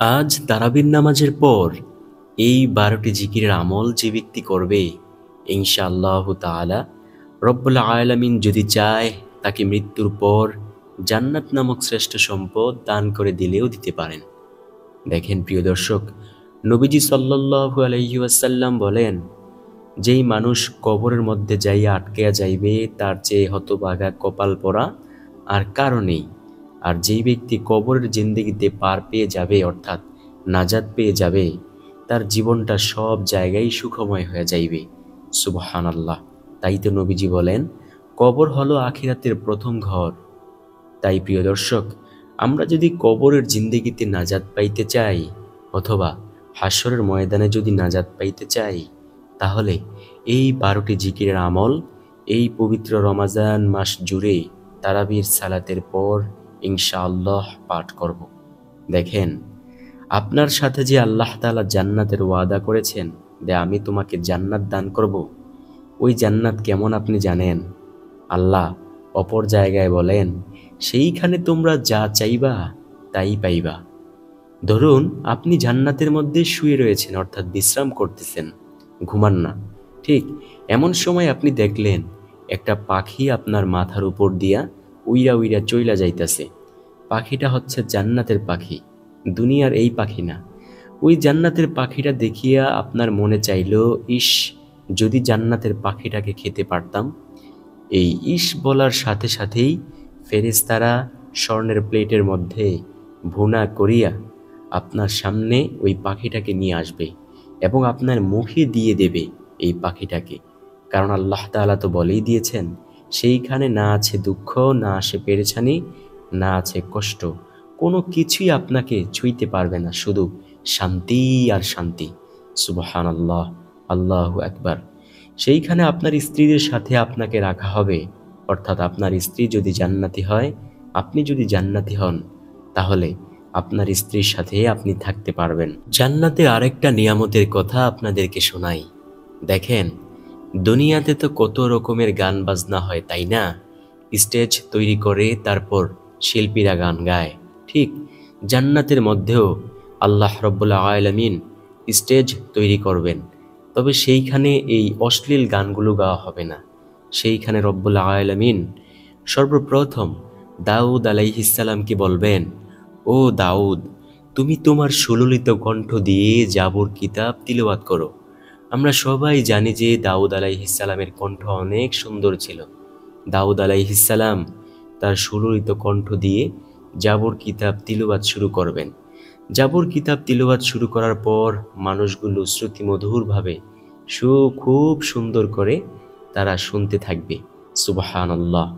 আজ তারাবির নামাজের পর এই 12টি জিকিরের আমল যে ব্যক্তি করবে, ইনশাআল্লাহ তাআলা রব্বুল আলামিন যদি চায় তাকে মৃত্যুর পর জান্নাত নামক শ্রেষ্ঠ সম্পদ দান করে দিলেও দিতে পারেন। দেখেন প্রিয় দর্শক, নবীজি সাল্লাল্লাহু আলাইহি ওয়াসাল্লাম বলেন, যেই মানুষ কবরের মধ্যে যাইয়া আটকেয়া যাইবে তার চেয়ে হতভাগা কপাল পরা আর কারো নেই। আর যেই ব্যক্তি কবরের জিন্দেগিতে পার পেয়ে যাবে, অর্থাৎ নাজাত পেয়ে যাবে, তার জীবনটা সব জায়গায় সুখময় হয়ে যাইবে। সুবহানাল্লাহ। তাই তো নবীজি বলেন, কবর হলো আখিরাতের প্রথম ঘর। তাই প্রিয় দর্শক, আমরা যদি কবরের জিন্দেগিতে নাজাত পাইতে চাই অথবা হাশরের ময়দানে যদি নাজাত পাইতে চাই, তাহলে এই 12টি জিকিরের আমল এই পবিত্র রমাজান মাস জুড়ে তারাবির সালাতের পর ইনশাআল্লাহ পাঠ করব। দেখেন, আপনার সাথে যে আল্লাহ তাআলা জান্নাতের ওয়াদা করেছেন যে আমি তোমাকে জান্নাত দান করব, ওই জান্নাত কেমন আপনি জানেন? আল্লাহ অপর জায়গায় বলেন, সেইখানে তোমরা যা চাইবা তাই পাইবা। ধরুন আপনি জান্নাতের মধ্যে শুয়ে রয়েছেন, অর্থাৎ বিশ্রাম করতেছেন, ঘুমান না। ঠিক এমন সময় আপনি দেখলেন একটা পাখি আপনার মাথার উপর দিয়া উইরা উইরা চইলা যাইতাছে। পাখিটা হচ্ছে জান্নাতের পাখি, দুনিয়ার এই পাখি না। ওই জান্নাতের পাখিটা দেখিয়া আপনার মনে চাইল, ইস, যদি জান্নাতের পাখিটাকে খেতে পারতাম। এই ইস বলার সাথে সাথেই ফেরেশতারা স্বর্ণের প্লেটের মধ্যে ভুনা করিয়া আপনার সামনে ওই পাখিটাকে নিয়ে আসবে এবং আপনার মুখে দিয়ে দেবে এই পাখিটাকে। কারণ আল্লাহ তাআলা তো বলেই দিয়েছেন, সেইখানে না আছে দুঃখ, না আছে পেরেছানি, না আছে কষ্ট, কোনো কিছুই আপনাকে ছুঁইতে পারবে না, শুধু শান্তি আর শান্তি। সুবহানাল্লাহ, আল্লাহু আকবার। সেইখানে আপনার স্ত্রীদের সাথে আপনাকে রাখা হবে, অর্থাৎ আপনার স্ত্রী যদি জান্নাতি হয়, আপনি যদি জান্নাতি হন, তাহলে আপনার স্ত্রীর সাথে আপনি থাকতে পারবেন। জান্নাতের আরেকটা নিয়ামতের কথা আপনাদেরকে শোনাই। দেখেন, দুনিয়াতে তো কত রকমের গান বাজনা হয়, তাই না? স্টেজ তৈরি করে তারপর শিল্পীরা গান গায়। ঠিক জান্নাতের মধ্যেও আল্লাহ রব্বুল আলামিন স্টেজ তৈরি করবেন, তবে সেইখানে এই অশ্লীল গানগুলো গাওয়া হবে না। সেইখানে রব্বুল আলামিন সর্বপ্রথম দাউদ আলাইহিস সালামকে বলবেন, ও দাউদ, তুমি তোমার সুললিত কণ্ঠ দিয়ে জাবুর কিতাব তিলাওয়াত করো। আমরা সবাই জানি যে দাউদ আলাইহিস সালামের কণ্ঠ অনেক সুন্দর ছিল। দাউদ আলাইহিস সালাম তার সুললিত কণ্ঠ দিয়ে জাবুর কিতাব তিলাওয়াত শুরু করবেন। জাবুর কিতাব তিলাওয়াত শুরু করার পর মানুষগুলো শ্রুতিমধুরভাবে খুব সুন্দর করে তারা শুনতে থাকবে। সুবহানাল্লাহ।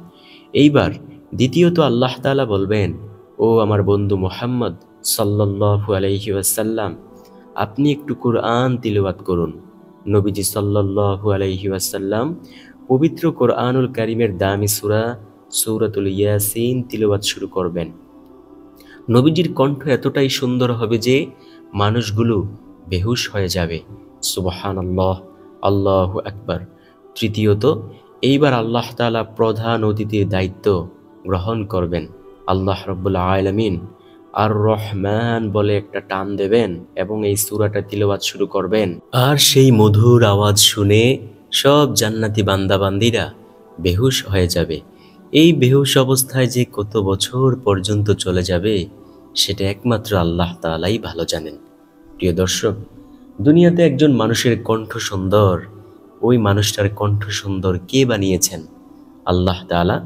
এইবার দ্বিতীয়ত আল্লাহ তাআলা বলবেন, ও আমার বন্ধু মুহাম্মদ সাল্লাল্লাহু আলাইহি ওয়াসাল্লাম, আপনি একটু কোরআন তিলাওয়াত করুন। নবীজি সাল্লাল্লাহু আলাইহি ওয়াসাল্লাম পবিত্র কোরআনুল কারীমের দামি সূরা সূরাতুল ইয়াসিন তিলাওয়াত শুরু করবেন। নবীজির কণ্ঠ এতটাই সুন্দর হবে যে মানুষগুলো বেহুশ হয়ে যাবে। সুবহানাল্লাহ, আল্লাহু আকবার। তৃতীয়ত, এইবার আল্লাহ তাআলা প্রধান অতিথির দায়িত্ব গ্রহণ করবেন। আল্লাহ রাব্বুল আলামিন আর রহমান বলে একটা টান দেবেন এবং এই সূরাটা তিলাওয়াত শুরু করবেন। আর সেই মধুর আওয়াজ শুনে সব জান্নাতি বান্দাবান্দিরা বেহুশ হয়ে যাবে। এই বেহুশ অবস্থায় যে কত বছর পর্যন্ত চলে যাবে সেটা একমাত্র আল্লাহ তাআলাই ভালো জানেন। প্রিয় দর্শক, দুনিয়াতে একজন মানুষের কণ্ঠ সুন্দর, ওই মানুষটার কণ্ঠ সুন্দর কে বানিয়েছেন? আল্লাহ তাআলা।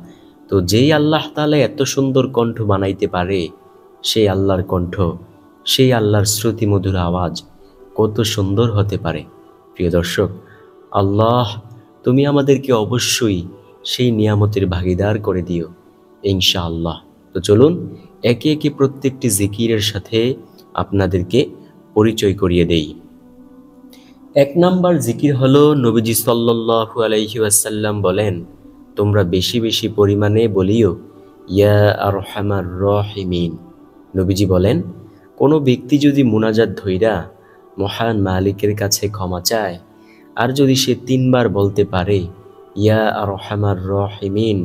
তো যেই আল্লাহ তাআলা এত সুন্দর কণ্ঠ বানাইতে পারে, সেই আল্লাহর কণ্ঠ, সেই আল্লাহর শ্রুতিমধুর আওয়াজ কত সুন্দর হতে পারে। প্রিয় দর্শক, আল্লাহ তুমি আমাদেরকে অবশ্যই সেই নিয়ামতের ভাগীদার করে দিও ইনশাআল্লাহ। তো চলুন একে একে প্রত্যেকটি জিকিরের সাথে আপনাদেরকে পরিচয় করিয়ে দেই। 1 নাম্বার জিকির হলো, নবীজি সাল্লাল্লাহু আলাইহি ওয়াসাল্লাম বলেন, তোমরা বেশি বেশি পরিমাণে বলিও, ইয়া আরহামার রাহিমিন। নবীজি বলেন, কোনো ব্যক্তি যদি মুনাজাত ধইরা মহান মালিকের কাছে ক্ষমা চায়, আর যদি সে 3 বার বলতে পারে ইয়া আরহামার রাহিমিন,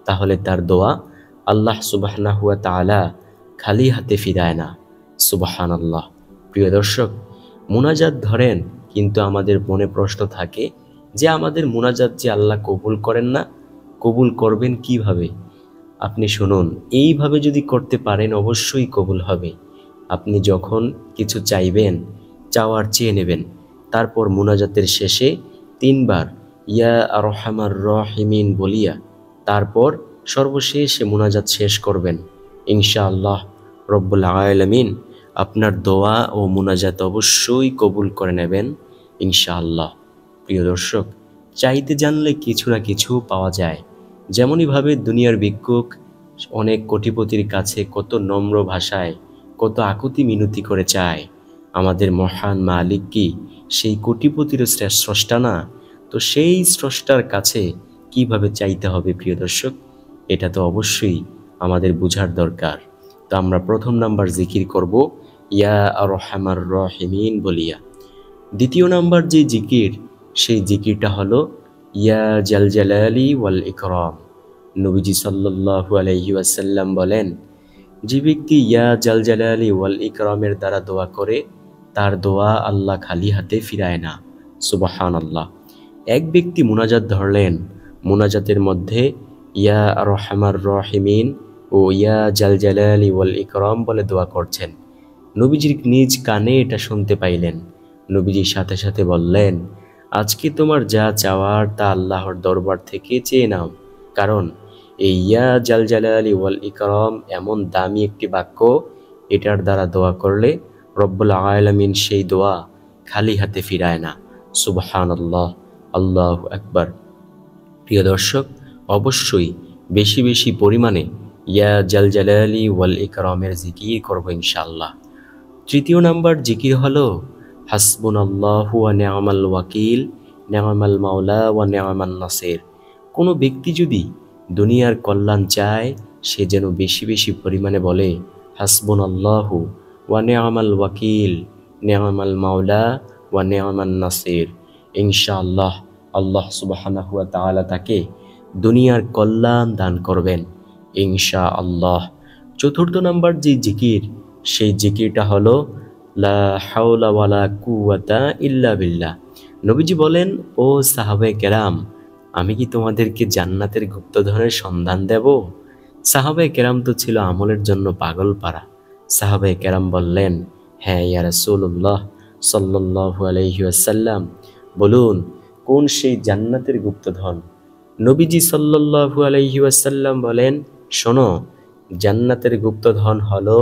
তাহলে তার দোয়া আল্লাহ সুবহানাহু ওয়া তাআলা খালি হাতে ফিরায় না। সুবহানাল্লাহ। প্রিয় দর্শক, মুনাজাত ধরেন, কিন্তু আমাদের মনে প্রশ্ন থাকে যে আমাদের মুনাজাত যে আল্লাহ কবুল করেন না, কবুল করবেন কিভাবে? আপনি শুনুন, এইভাবে যদি করতে পারেন অবশ্যই কবুল হবে। আপনি যখন কিছু চাইবেন, চাওয়ার চেয়ে নেবেন, তারপর মুনাজাতের শেষে 3 বার ইয়া আরহামার রাহিমিন বলিয়া তারপর সর্বশেষে মুনাজাত শেষ করবেন। ইনশাআল্লাহ রব্বুল আলামিন আপনার দোয়া ও মুনাজাত অবশ্যই কবুল করে নেবেন ইনশাআল্লাহ। প্রিয় দর্শক, চাইতে জানলে কিছু না কিছু পাওয়া যায়। যেমনইভাবে দুনিয়ার ভিক্ষুক অনেক কোটিপতির কাছে কত নম্র ভাষায়, কত আকুতি মিনতি করে চায়, আমাদের মহান মালিক কি সেই কোটিপতির স্রষ্টা না? তো সেই স্রষ্টার কাছে কিভাবে চাইতে হবে প্রিয় দর্শক, এটা তো অবশ্যই আমাদের বুঝার দরকার। তো আমরা প্রথম নাম্বার জিকির করব ইয়া আরহামার রাহিমিন বলিয়া। দ্বিতীয় নাম্বার যে জিকির, সেই জিকিরটা হলো ইয়া জাল জালালি ওয়াল ইকরাম। নবীজি সাল্লাল্লাহু আলাইহি ওয়াসাল্লাম বলেন, যে ব্যক্তি ইয়া জাল জালালি ওয়াল ইকরামের দ্বারা দোয়া করে, তার দোয়া আল্লাহ খালি হাতে ফিরায় না। সুবহানাল্লাহ। এক ব্যক্তি মুনাজাত ধরলেন, মুনাজাতের মধ্যে ইয়া আরহামার রাহিমিন ও ইয়া জাল জালালি ওয়াল ইকরাম বলে দোয়া করছেন। নবীজির নিজ কানে এটা শুনতে পাইলেন। নবীজির সাথে সাথে বললেন, আজকে তোমার যা চাওয়ার তা আল্লাহর দরবার থেকে চেয়ে নাও, কারণ এই ইয়া জাল জালালি ওয়াল ইকরাম এমন দামি একটি বাক্য, এটার দ্বারা দোয়া করলে রব্বুল আলামিন সেই দোয়া খালি হাতে ফিরায় না। সুবহানাল্লাহ, আল্লাহু আকবার। প্রিয় দর্শক, অবশ্যই বেশি বেশি পরিমাণে ইয়া জাল জালালি ওয়াল ইকরামের জিকির করব ইনশাআল্লাহ। তৃতীয় নাম্বার জিকির হলো হাসবুনাল্লাহু ওয়া নি'মাল ওয়াকিল, নি'মাল মাওলা ওয়া নি'মান নাসির। কোনো ব্যক্তি যদি দুনিয়ার কল্যাণ চায়, সে যেন বেশি বেশি পরিমাণে বলে হাসবুনাল্লাহু ওয়া নি'মাল ওয়াকিল, নি'মাল মাওলা ওয়া নি'মান নাসির। ইনশাআল্লাহ আল্লাহ সুবহানাহু ওয়া তাআলা তাকে দুনিয়ার কল্যাণ দান করবেন ইনশাআল্লাহ। চতুর্থ নাম্বার যে জিকির, সেই জিকিরটা হলো লা হাওলা ওয়ালা কুওয়াতা ইল্লা বিল্লাহ। নবীজি বলেন, ও সাহাবায়ে কেরাম, আমি কি তোমাদেরকে জান্নাতের গুপ্তধনের সন্ধান দেব? সাহাবায়ে কেরাম তো ছিল আমলের জন্য পাগল পারা। সাহাবায়ে কেরাম বললেন, হ্যাঁ ইয়া রাসূলুল্লাহ সাল্লাল্লাহু আলাইহি ওয়াসাল্লাম, বলুন কোন সেই জান্নাতের গুপ্তধন? নবীজি সাল্লাল্লাহু আলাইহি ওয়াসাল্লাম বলেন, শোনো, জান্নাতের গুপ্তধন হলো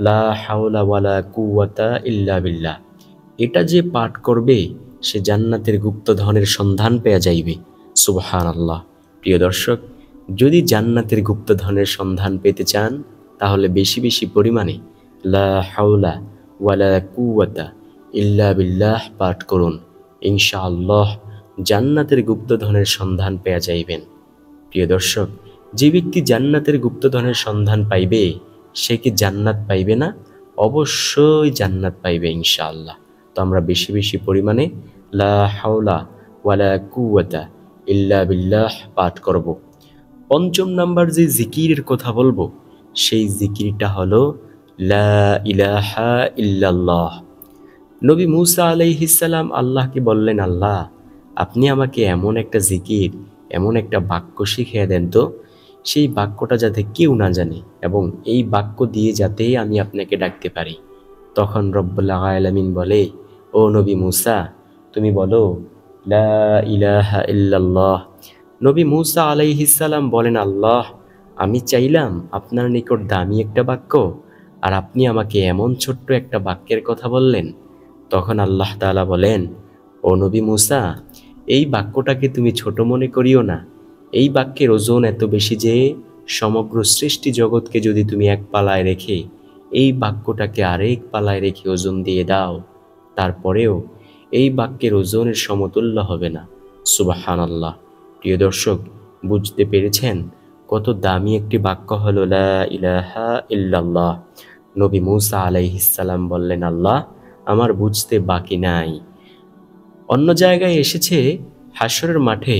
লা হাওলা ওয়ালা কুওয়াতা ইল্লা বিল্লাহ। এটা যে পাঠ করবে, সে জান্নাতের গুপ্তধনের সন্ধান পেয়ে যাইবে। সুবহানাল্লাহ। প্রিয় দর্শক, যদি জান্নাতের গুপ্তধনের সন্ধান পেতে চান, তাহলে বেশি বেশি পরিমাণে লা হাওলা ওয়ালা কুওয়াতা ইল্লা বিল্লাহ পাঠ করুন। ইনশাআল্লাহ জান্নাতের গুপ্তধনের সন্ধান পেয়ে যাইবেন। প্রিয় দর্শক, যে ব্যক্তি জান্নাতের গুপ্তধনের সন্ধান পাইবে, সে কি জান্নাত পাইবে না? অবশ্যই জান্নাত পাইবে ইনশাআল্লাহ। তো আমরা বেশি বেশি পরিমাণে লা হাওলা ওয়ালা কুওয়াতা ইল্লা বিল্লাহ পাঠ করব। পঞ্চম নাম্বার যে জিকিরের কথা বলবো, সেই জিকিরটা হলো লা ইলাহা ইল্লাল্লাহ। নবী মূসা আলাইহিস সালাম আল্লাহকে বললেন, আল্লাহ, আপনি আমাকে এমন একটা জিকির, এমন একটা বাক্য শিখিয়ে দেন তো, সেই বাক্যটা যাতে কেউ না জানে, এবং এই বাক্য দিয়ে যাতে আমি আপনাকে ডাকতে পারি। তখন রব্বুল আলামিন বলে, ও নবী মূসা, তুমি বলো লা ইলাহা ইল্লাল্লাহ। নবী মূসা আলাইহিস সালাম বলেন, আল্লাহ, আমি চাইলাম আপনার নিকট দামি একটা বাক্য, আর আপনি আমাকে এমন ছোট্ট একটা বাক্যের কথা বললেন। তখন আল্লাহ তাআলা বলেন, ও নবী মূসা, এই বাক্যটাকে তুমি ছোট মনে করিও না। এই বাক্যের ওজন এত বেশি যে সমগ্র সৃষ্টি জগৎকে যদি তুমি এক পালায় রেখে এই বাক্যটাকে আরেক পালায় রেখে ওজন দিয়ে দাও, তারপরেও এই বাক্যের ওজনের সমতুল্য হবে না। সুবহানাল্লাহ। প্রিয় দর্শক, বুঝতে পেরেছেন কত দামি একটি বাক্য হলো লা ইলাহা ইল্লাল্লাহ। নবী মূসা আলাইহিস সালাম বললেন, আল্লাহ, আমার বুঝতে বাকি নাই। অন্য জায়গায় এসেছে, হাশরের মাঠে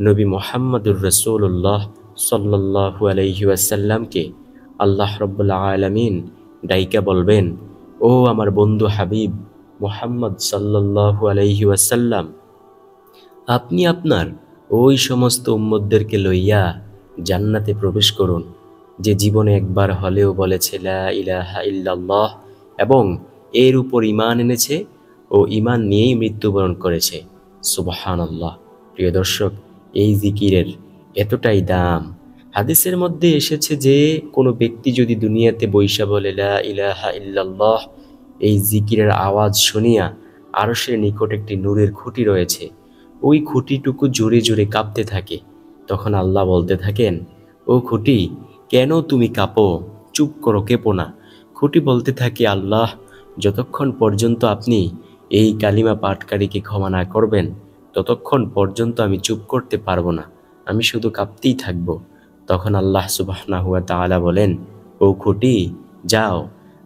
নবী মুহাম্মদুর রাসূলুল্লাহ সাল্লাল্লাহু আলাইহি ওয়াসাল্লামকে আল্লাহ রাব্বুল আলামিন ডাইকা বলবেন, ও আমার বন্ধু হাবিব মুহাম্মদ সাল্লাল্লাহু আলাইহি ওয়াসাল্লাম, আপনি আপনার ওই সমস্ত উম্মতদেরকে লইয়া জান্নাতে প্রবেশ করুন যে জীবনে একবার হলেও বলেছে লা ইলাহা ইল্লাল্লাহ এবং এর উপর ঈমান এনেছে ও ঈমান নিয়েই মৃত্যুবরণ করেছে। সুবহানাল্লাহ। প্রিয় দর্শক, এই জিকিরের এতটাই দাম। হাদিসের মধ্যে এসেছে যে কোনো ব্যক্তি যদি দুনিয়াতে বৈশা বলে লা ইলাহা ইল্লাল্লাহ, এই জিকিরের আওয়াজ শুনিয়া আরশের নিকট একটি নূরের খুঁটি রয়েছে, ওই খুঁটিটুকু জোরে জোরে কাঁপতে থাকে। তখন আল্লাহ বলতে থাকেন, ও খুঁটি, কেন তুমি কাঁপো? চুপ করো, কেঁপো না। খুঁটি বলতে থাকে, আল্লাহ, যতক্ষণ পর্যন্ত আপনি এই কালিমা পাঠকারীকে ক্ষমা না করবেন ততক্ষণ পর্যন্ত আমি চুপ করতে পারবো না, আমি শুধু কাঁপতেই থাকবো। তখন আল্লাহ সুবহানাহু ওয়া তাআলা বলেন, ও খুঁটি, যাও,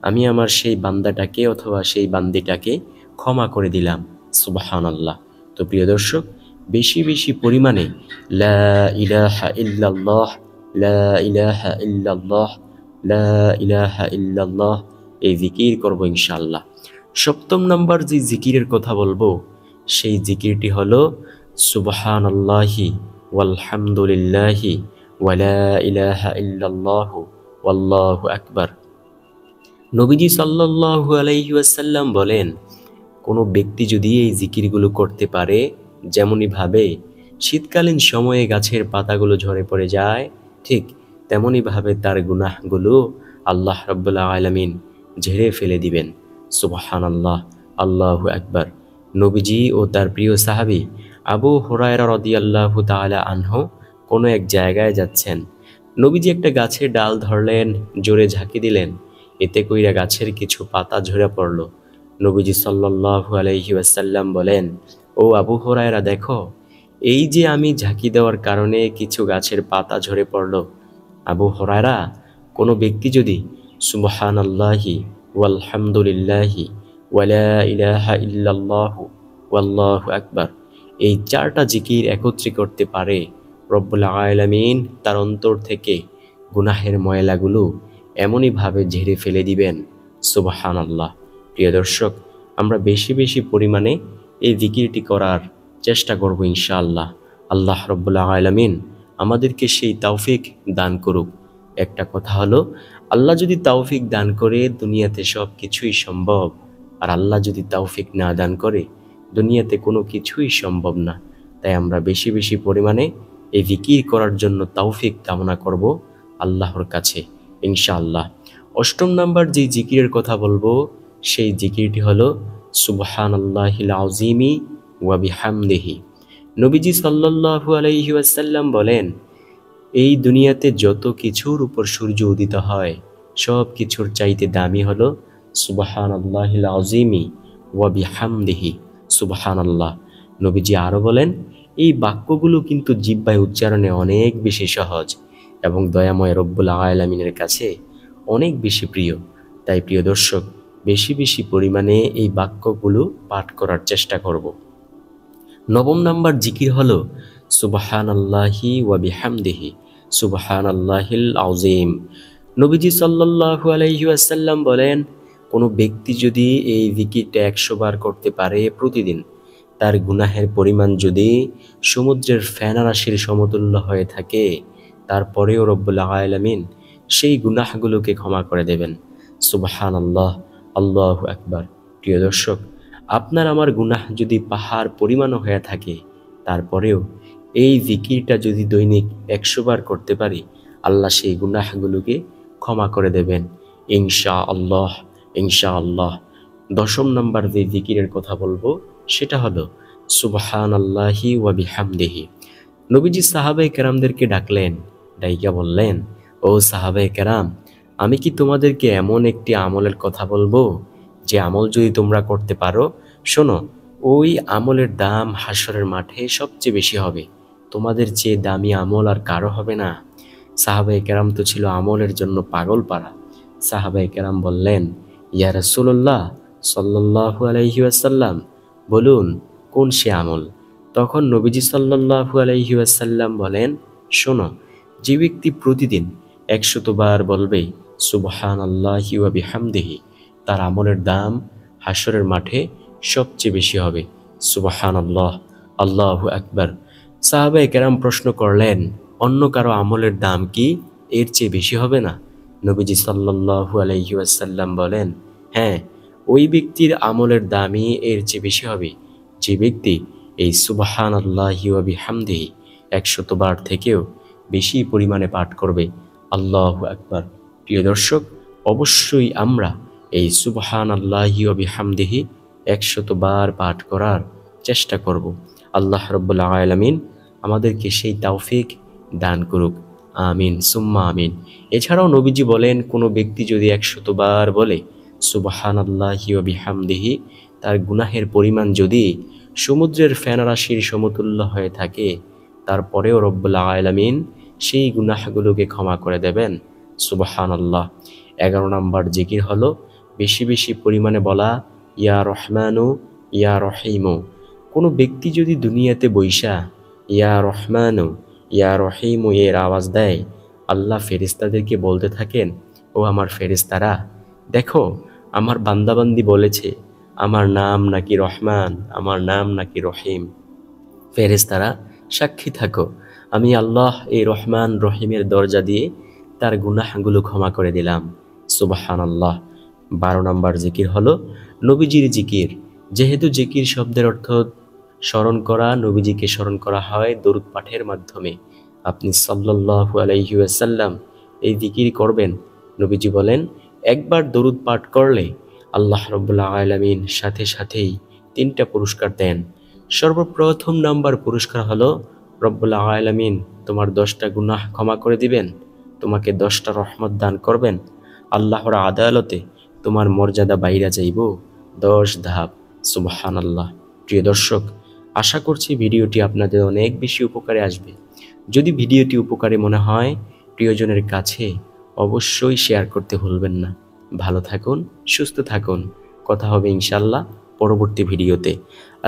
আমি আমার সেই বান্দাটাকে অথবা সেই বান্দিটাকে ক্ষমা করে দিলাম। সুবহানাল্লাহ। তো প্রিয় দর্শক, বেশি বেশি পরিমাণে লা ইলাহা ইল্লাল্লাহ, লা ইলাহা ইল্লাল্লাহ, লা ইলাহা ইল্লাল্লাহ এই জিকির করব ইনশাআল্লাহ। সপ্তম নাম্বার যে জিকিরের কথা বলবো সেই জিকিরটি হলো সুবহানাল্লাহি ওয়ালহামদুলিল্লাহি ওয়ালা ইলাহা ইল্লাল্লাহু ওয়াল্লাহু আকবার। নবীজি সাল্লাল্লাহু আলাইহি ওয়াসাল্লাম বলেন, কোনো ব্যক্তি যদি এই জিকিরগুলো করতে পারে, যেমনইভাবে শীতকালীন সময়ে গাছের পাতাগুলো ঝরে পড়ে যায়, ঠিক তেমনইভাবে তার গুনাহগুলো আল্লাহ রাব্বুল আলামিন ঝেড়ে ফেলে দিবেন। সুবহানাল্লাহ, আল্লাহু আকবার। নবীজি ও তার প্রিয় সাহাবী আবু হুরায়রা রাদিয়াল্লাহু তাআলা আনহু কোনো এক জায়গায় যাচ্ছেন। নবীজি একটা গাছের ডাল ধরলেন, জোরে ঝাঁকি দিলেন, এতে কইরা গাছের কিছু পাতা ঝরে পড়ল। নবীজি সাল্লাল্লাহু আলাইহি ওয়াসাল্লাম বলেন, ও আবু হুরায়রা, দেখো, এই যে আমি ঝাঁকি দেওয়ার কারণে কিছু গাছের পাতা ঝরে পড়ল। আবু হুরায়রা, কোনো ব্যক্তি যদি সুবহানাল্লাহি ওয়ালহামদুলিল্লাহি ওয়ালা ইলাহা ইল্লাল্লাহু ওয়াল্লাহু আকবার এই চারটা জিকির একত্রে করতে পারে, রব্বুল আলামিন তার অন্তর থেকে গুনাহের ময়লাগুলো এমনইভাবে ঝেড়ে ফেলে দিবেন। সুবহানাল্লাহ। প্রিয় দর্শক, আমরা বেশি বেশি পরিমাণে এই জিকিরটি করার চেষ্টা করব ইনশাআল্লাহ। আল্লাহ রব্বুল আলামিন আমাদেরকে সেই তৌফিক দান করুক। একটা কথা হলো, আল্লাহ যদি তৌফিক দান করে দুনিয়াতে সব কিছুই সম্ভব, আর আল্লাহ যদি তৌফিক না দান করে দুনিয়াতে কোনো কিছুই সম্ভব না। তাই আমরা বেশি বেশি পরিমাণে এই জিকির করার জন্য তৌফিক কামনা করব আল্লাহর কাছে ইনশাআল্লাহ। অষ্টম নাম্বার যে জিকিরের কথা বলবো সেই জিকিরটি হলো সুবহানাল্লাহিল আযীমি ওয়া বিহামদিহি। নবীজি সাল্লাল্লাহু আলাইহি ওয়াসাল্লাম বলেন, এই দুনিয়াতে যত কিছুর উপর সূর্য উদিত হয় সব কিছুর চাইতে দামি হলো সুবহানাল্লাহিল আযীমি ওয়া বিহামদিহি। সুবহানাল্লাহ। নবীজি আরও বলেন, এই বাক্যগুলো কিন্তু জিহ্বায় উচ্চারণে অনেক বেশি সহজ এবং দয়াময় রব্বুল আলামিনের কাছে অনেক বেশি প্রিয়। তাই প্রিয় দর্শক, বেশি বেশি পরিমাণে এই বাক্যগুলো পাঠ করার চেষ্টা করব। নবম নাম্বার জিকির হলো সুবহানাল্লাহি ওয়া বিহামদিহি সুবহানাল্লাহিল আযীম। নবীজি সাল্লাল্লাহু আলাইহি ওয়াসাল্লাম বলেন, কোনো ব্যক্তি যদি এই জিকিরটা 100 বার করতে পারে প্রতিদিন, তার গুনাহের পরিমাণ যদি সমুদ্রের ফেনা রাশির সমতুল্য হয়ে থাকে, তারপরেও রব্বুল আলামিন সেই গুনাহগুলোকে ক্ষমা করে দেবেন। সুবহানাল্লাহ, আল্লাহু আকবার। প্রিয় দর্শক, আপনার আমার গুনাহ যদি পাহাড় পরিমাণও হয়ে থাকে, তারপরেও এই জিকিরটা যদি দৈনিক 100 বার করতে পারি, আল্লাহ সেই গুনাহগুলোকে ক্ষমা করে দেবেন ইনশাআল্লাহ, ইনশাআল্লাহ। দশম নাম্বার যে জিকিরের কথা বলবো সেটা হলো সুবহানাল্লাহি ওয়া বিহামদিহি। নবীজি সাহাবায়ে কেরামদেরকে ডাকলেন, ডাইকা বললেন, ও সাহাবায়ে কেরাম, আমি কি তোমাদেরকে এমন একটি আমলের কথা বলবো যে আমল যদি তোমরা করতে পারো, শোনো, ওই আমলের দাম হাসরের মাঠে সবচেয়ে বেশি হবে। তোমাদের চেয়ে দামি আমল আর কারো হবে না। সাহাবায়ে কেরাম তো ছিল আমলের জন্য পাগল পারা। সাহাবায়ে কেরাম বললেন, ইয়া রাসূলুল্লাহ সাল্লাল্লাহু আলাইহি ওয়াসাল্লাম, বলুন কোন সে আমল? তখন নবীজি সাল্লাল্লাহু আলাইহি ওয়াসাল্লাম বলেন, শোনো, যে ব্যক্তি প্রতিদিন 100 বার বলবে সুবহানাল্লাহি ওয়া বিহামদিহি, তার আমলের দাম হাসরের মাঠে সবচেয়ে বেশি হবে। সুবহানাল্লাহ, আল্লাহু আকবার। সাহাবায়ে কেরাম প্রশ্ন করলেন, অন্য কারো আমলের দাম কি এর চেয়ে বেশি হবে না? নবীজি সাল্লাল্লাহু আলাইহি ওয়াসাল্লাম বলেন, হ্যাঁ, ওই ব্যক্তির আমলের দামই এর চেয়ে বেশি হবে যে ব্যক্তি এই সুবহানাল্লাহি ওয়া বিহামদিহি 100 বার থেকেও বেশি পরিমাণে পাঠ করবে। আল্লাহু আকবার। প্রিয় দর্শক, অবশ্যই আমরা এই সুবহানাল্লাহি ওয়া বিহামদিহি 100 বার পাঠ করার চেষ্টা করব। আল্লাহ রাব্বুল আলামিন আমাদেরকে সেই তৌফিক দান করুক। আমিন সুম্মা আমিন। এছাড়াও নবীজি বলেন, কোনো ব্যক্তি যদি 100 বার বলে সুবহানাল্লাহি ওয়া বিহামদিহি, তার গুনাহের পরিমাণ যদি সমুদ্রের ফেনারাশির সমতুল্য হয়ে থাকে, তারপরেও রব্বুল আলামিন সেই গুনাহগুলোকে ক্ষমা করে দেবেন। সুবহানাল্লাহ। 11 নম্বর জিকির হলো বেশি বেশি পরিমাণে বলা ইয়া রহমানু ইয়া রহিমু। কোনো ব্যক্তি যদি দুনিয়াতে বৈশা ইয়া রহমানু ইয়া রহিমু এর আওয়াজ দেয়, আল্লাহ ফেরেশতাদেরকে বলতে থাকেন, ও আমার ফেরেশতারা, দেখো আমার বান্দাবান্দি বলেছে আমার নাম নাকি রহমান, আমার নাম নাকি রহিম। ফেরেশতারা, সাক্ষী থাকো, আমি আল্লাহ এই রহমান রহিমের দরজা দিয়ে তার গুনাহগুলো ক্ষমা করে দিলাম। সুবহানাল্লাহ। 12 নম্বর জিকির হলো নবীজির জিকির। যেহেতু জিকির শব্দের অর্থ স্মরণ করা, নবীজিকে স্মরণ করা হয় দরুদ পাঠের মাধ্যমে। আপনি সাল্লাল্লাহু আলাইহি ওয়াসাল্লাম এই জিকির করবেন। নবীজি বলেন, একবার দরুদ পাঠ করলে আল্লাহ রাব্বুল আলামিন সাথে সাথেই 3টা পুরস্কার দেন। সর্বপ্রথম নাম্বার পুরস্কার হলো রব্বুল আলামিন তোমার 10টা গুনাহ ক্ষমা করে দিবেন, তোমাকে 10টা রহমত দান করবেন, আল্লাহর আদালতে তোমার মর্যাদা বাইরা যাইব 10 ধাপ। সুবহানাল্লাহ। প্রিয় দর্শক, আশা করছি ভিডিওটি আপনাদের অনেক বেশি উপকারে আসবে। যদি ভিডিওটি উপকারী মনে হয়, প্রিয়জনের কাছে অবশ্যই শেয়ার করতে ভুলবেন না। ভালো থাকুন, সুস্থ থাকুন। কথা হবে ইনশাআল্লাহ পরবর্তী ভিডিওতে।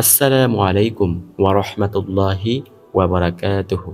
আসসালামু আলাইকুম ওয়া রাহমাতুল্লাহি ওয়া বারাকাতুহু।